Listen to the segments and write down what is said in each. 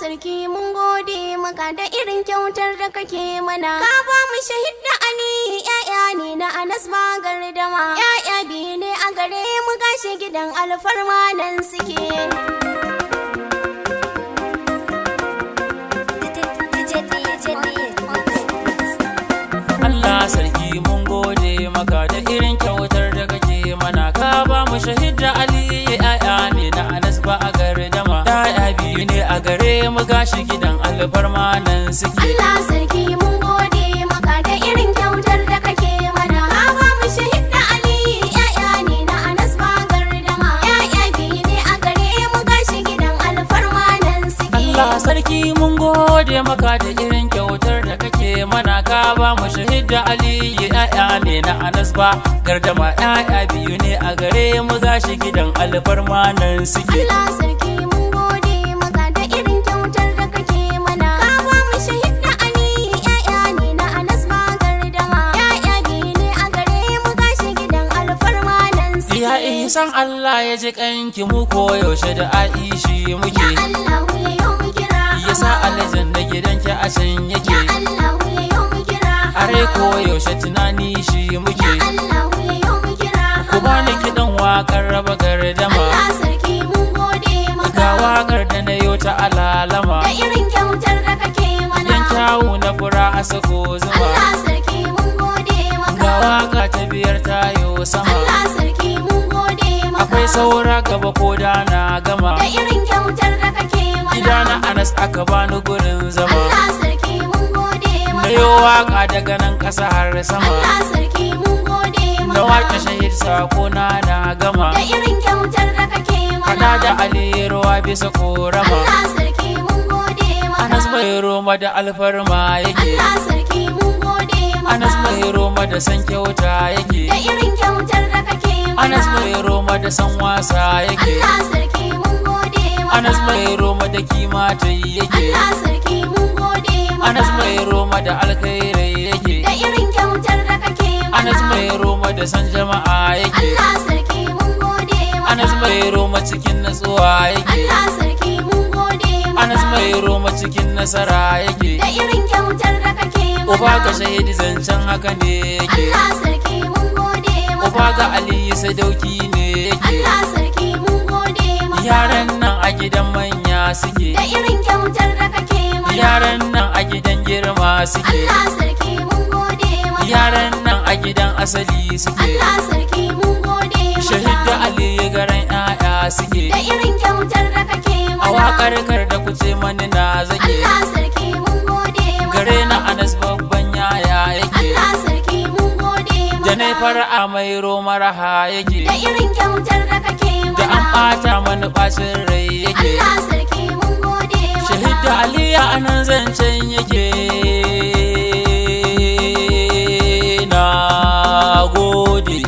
sarki mun gode maka da irin kyautar da kake mana. Ka ba mu shahid da Ali, ƴaƴa ne na Anas ba gardama. ƴaƴa biyu ne a gare mu gashi gidan alfarma nan suke. Allah sarki mun gode maka da irin kyautar da kake mana. Ka ba mu shahid da Ali, ƴaƴa ne na Anas ba a gardama. ƴaƴa biyu ne a gare mu gashi gidan alfarma nan suke. Allah sarki mun gode maka da irin kyautar da kake mana. Ka ba mu shahid da Ali, ƴaƴa ne na Anas ba gardama. ƴaƴa biyu ne a gare mu gashi gidan alfarma nan suke. Allah sarki mun gode maka da irin kyautar da kake mana. Ka ba mu shahid da Ali, ƴaƴa ne na Anas ba gardama. ƴaƴa biyu ne a gare mu gashi gidan alfarma nan suke. Allah sarki mun gode maka da irin kyautar da kake mana. Ka ba mu shahid da Ali, ƴaƴa ne na Anas ba gardama. ƴaƴa biyu ne a gare mu gashi gidan alfarma nan suke. Ya isan Allah ya ji kanki mu koyaushe da Aishi muke. Ya Allahu ya yau mu kira. Ya sa aljanna gidanki a can yake. Ya Allahu ya yau mu kira. Are koyaushe tunani shi muke. Ya Allahu ya yau mu kira. Ku bani kiɗan waƙar raba gardama. Allah sarki mun gode maka. Ga waƙar da na yau ta alalama. Da irin kyautar da kake mana. Yan kyawu na fura a sako zuma. Allah sarki mun gode maka. Ga waƙa ta biyar tayo sama. Allah sarki mun gode maka. Akwai saura gaba ko da na gama. Da irin kyautar da kake mana. Gida na Anas aka bani gurin zama. Allah sarki mun gode Na maka. yo waƙa daga nan ƙasa har sama. Allah sarki mun gode maka. Na waƙe shahid sako na gama. Da irin kyautar da kake mana. Fada da Ali ruwa bisa korama. Allah sarki mun gode maka. Anas mai roma da alfarma yake. Allah sarki mun gode maka. Anas mai roma da san kyauta yake. Da irin kyautar da kake mana. Anas mai roma da san wasa yake. Allah sarki mun gode maka. Anas mai roma da kima ta yake. Allah sarki mun gode maka. Anas mai roma da alkhairai yake. Da irin kyautar da kake mana. Anas mai roma da san jama'a yake. Allah sarki mun gode maka. Anas mai roma cikin natsuwa yake. Allah sarki mun gode maka. Anas mai roma cikin nasara yake. Da irin kyautar da kake mana. Uba ga shahidi zancen haka ne yake. Allah sarki mun gode maka. Uba ga Aliyu sadauki ne yake. Allah sarki mun gode maka. Yaran nan a gidan manya suke. Da irin kyautar da kake mana. Yaran nan a gidan girma suke. Allah sarki mun gode maka. Yaran nan a gidan asali suke. Allah sarki mun gode maka. Shahid da Aliyu garan 'ya'ya suke. Da irin kyautar da kake mana. A waƙar kar da kuce mani na zake. Allah sarki mun gode maka. Gare na Anas babban yaya yake. Allah sarki mun gode maka. Da nai fara'a mai roma raha yake. Da irin kyautar da kake Da mana. an ɓata mani ɓacin rai yake. Allah sarki mun gode maka. Shahid da Aliyu anan zancen yake. Na gode.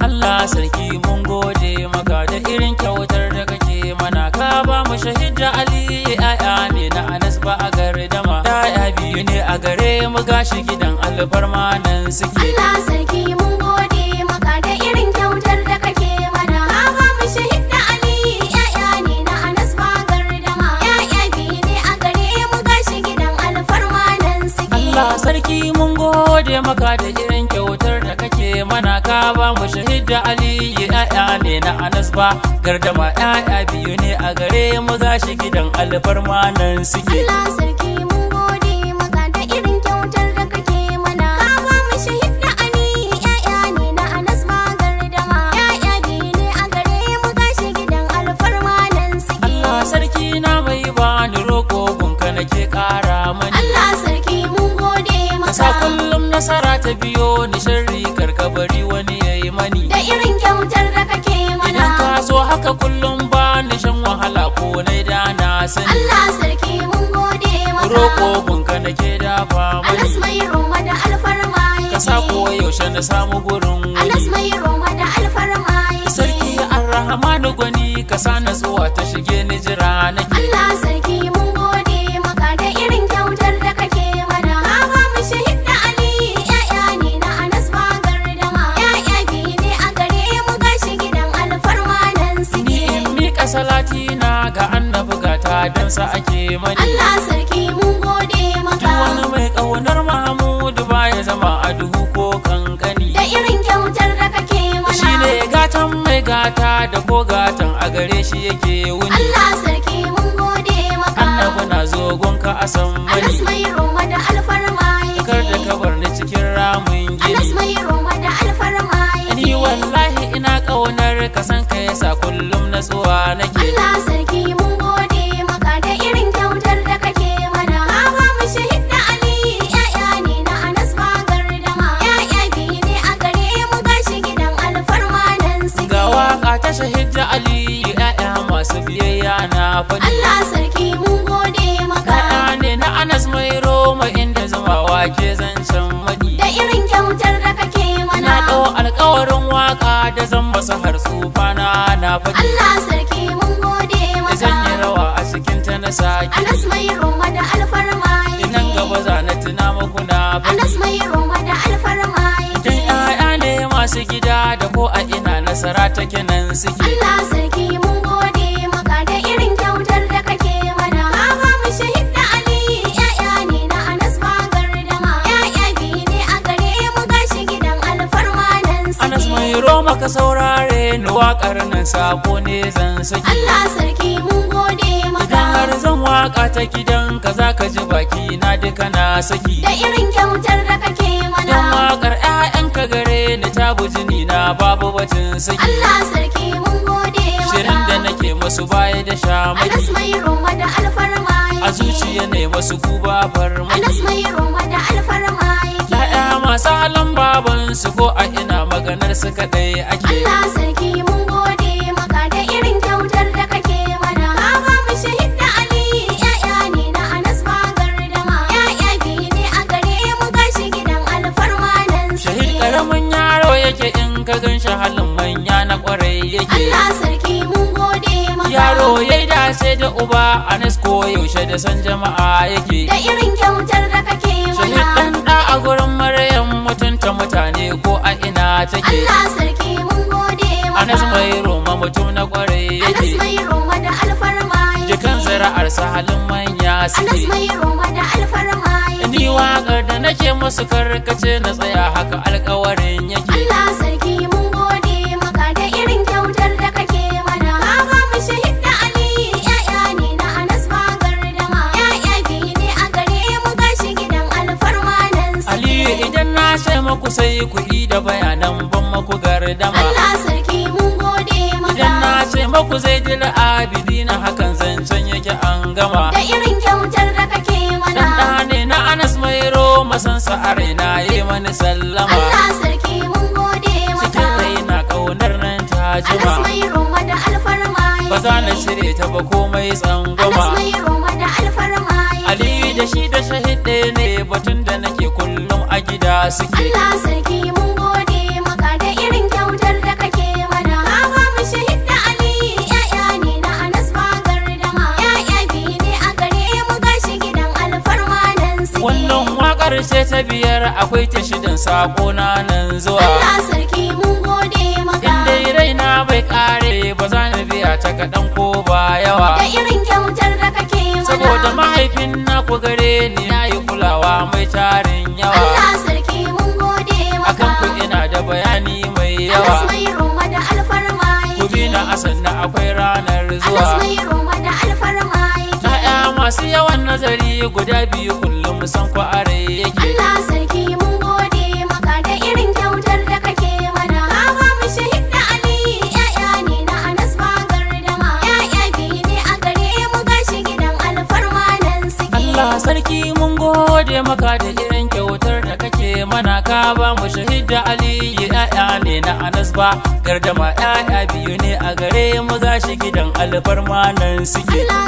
Allah sarki mun gode maka da irin kyautar da kake mana. Ka ba mu shahid da Ali, ƴaƴa ne na Anas ba a gardama. ƴaƴa biyu ne a gare mu gashi gidan alfarma nan suke. Allah sarki mun gode maka da irin kyautar da kake mana. Ka ba mu shahid da Ali, ƴaƴa ne na Anas ba gardama. ƴaƴa biyu ne a gare mu gashi gidan alfarma nan suke. Allah sarki mun gode maka da irin kyautar da kake mana. Ka ba mu shahid da Ali, ƴaƴa ne na Anas ba gardama. ƴaƴa biyu ne a gare mu gashi gidan alfarma nan suke. Allah sarki mun gode maka da irin kyautar da kake mana. Ka ba mu shahid da Ali, ƴaƴa ne na Anas ba gardama. ƴaƴa biyu ne a gare mu gashi gidan alfarma nan suke. Allah sarki na mai bani roko gunka nake ƙara mani. Allah sarki mun gode Ka sa maka. kullum nasara ta biyo ni sharri karkabari wani yayi mani. Da irin kyautar da kake mana. Idan ka so haka kullum ba ni shan wahala ko nai da na sani. Allah sarki mun gode maka. Roko gunka nake dafa Anas mani. mai roma da alfarma Ka sa ko yaushe na samu gurin Anas wani. mai roma da alfarma Sarki Ar-Rahmanu gwani ka sa natsuwa ta shige ni jira nake. Allah sarki mun gode maka da irin kyautar da kake mana. Ka ba mu shahid da Ali, ƴaƴa ne na Anas ba gardama. ƴaƴa biyu ne a gare mu gashi gidan alfarma nan Ni suke. in miƙa salati na ga annabi ga ta gadansa ake mani. Allah sarki mun gode maka. Duk wani mai ƙaunar Mahamudu baya zama a duhu ko kankani. Da irin kyautar da kake mana. Shi ne gatan mai gata da ko gatan a gare shi yake wuni. Allah sarki mun gode maka. Annabi na zo gonka a san Anas mani. mai roma da alfarma yake. Kar da ka bar ni cikin ramin Anas gini. mai roma da alfarma yake. Ni wallahi ina ƙaunar ka san ka yasa kullum natsuwa nake. Allah sarki mun gode maka da irin kyautar da kake mana. Ka ba mu shahid da aliyu ya'ya ne na Anas ba gardama. Ya'ya biyu ne a gare mu gashi gidan alfarma nan suke. Ga waka ta shahid da aliyu ya'ya masu biyayya na faɗi. Allah sarki mun gode maka. Ya'ya ne na Anas mai Roma inda zama wake zancen maɗi. Da irin kyautar da kake mana. Na ɗau alƙawarin waka da zan masa har tsufana na faɗi. Allah sarki mun gode Da maka. zan yi rawa a cikin ta na sake. Anas mai roma da alfarma yake. Nan gaba za na tuna muku na faɗi. Anas mai roma da alfarma Dan yake. ‘ya'ya ne masu gida da ko a ina nasara take nan suke. Allah sarki mun gode maka da irin kyautar da kake mana. Ka ba mu shahid da aliyu ya'ya ne na Anas ba gardama. Ya'ya biyu ne a gare mu gashi gidan alfarma nan suke. Anas mai Roma ka saurare ni waƙar nan sako ne zan saki. Allah sarki mun gode maka. Idan har zan waka ta gidan ka za ka ji baki na duka na saki. Da irin kyautar da kake mana. Yan waƙar ‘ya'yan ka gare ni ta bujini na babu batun saki. Allah sarki mun gode maka. Shirin da nake masu baya da Anas shamaki. mai roma da alfarma yake. A zuciya ne masu kuba Anas farmaki. mai roma da alfarma yake. ‘Ya'ya masu halin babansu ko a ina maganar su kaɗai ake. Allah sarki mun gode maka da irin kyautar da kake mana. Ka ba mu shahid da aliyu ya'ya ne na Anas ba gardama. Ya'ya biyu ne a gare mu gashi gidan alfarma nan Shahid suke. ƙaramin yaro yake in ka gan shi halin manya na ƙwarai yake. Allah sarki mun gode maka. Yaro ya yi dace da uba Anas ko yaushe da san jama'a yake. Da irin kyautar da kake Shahid mana. ɗan ɗa a gurin Maryam mutunta mutane ko a ina take. Allah sarki mun gode maka. Anas mai Roma mutum na ƙwarai Anas yake. mai roma da alfarma yake. Jikan zara'arsa halin manya Anas suke. mai roma da alfarma Ni yake. waƙar da nake musu karkace na tsaya haka alƙawarin yake. Allah sarki mun gode maka da irin kyautar da kake mana. Ka ba mu shahid da aliyu ya'ya ne na Anas ba gardama. Ya'ya biyu ne a gare mu gashi gidan alfarma nan suke. Aliyu idan na ce muku sai ku yi da bayanan ban maku gardama. Allah sarki mun gode maka. Idan na ce muku zai dila abidi na hakan zancen yake an gama. Da irin kyautar da kake mana. Dan ɗa ne na Anas mai Roma san sa a raina yi mani sallama. Allah sarki mun gode Cikin maka. raina ƙaunar nan ta Anas jima. mai roma da alfarma Ba za na yake. cire ta ba komai Anas tsangwama. mai roma da alfarma Aliyu yake. da shi da shahid ɗaya ne batun da nake kullum a gida suke. Allah sarki mun gode maka da irin kyautar da kake mana. Ka ba mu shahid da aliyu ya'ya ne na Anas ba gardama. Ya'ya biyu ne a gare mu gashi gidan alfarma nan suke. Wannan waƙar ce ta biyar akwai ta shidan sako na nan zuwa. Allah sarki mun gode maka. In dai raina bai ƙare ba za na biya ta kaɗan ko ba yawa. Da irin kyautar da kake mana. Saboda mahaifin na ku gare ni ya yi kulawa mai tarin yawa. Allah sarki mun gode maka. Akan ku ina da bayani mai Anas yawa. mai roma da alfarma Ku bi yake. na asan na akwai ranar Anas zuwa. mai roma da alfarma yake. ‘Ya'ya masu yawan nazari guda biyu kullum san ku are yake. Allah sarki mun gode maka da irin kyautar da kake mana. Ka ba mu shahid da aliyu ya'ya ne na Anas ba gardama. Ya'ya biyu ne a gare mu gashi gidan alfarma nan suke. Allah sarki mun gode maka da irin kyautar da kake mana. Ka ba mu shahid da aliyu ‘ya'ya ne na Anas ba gardama. ‘Ya'ya biyu ne a gare mu gashi gidan alfarma nan suke. Allah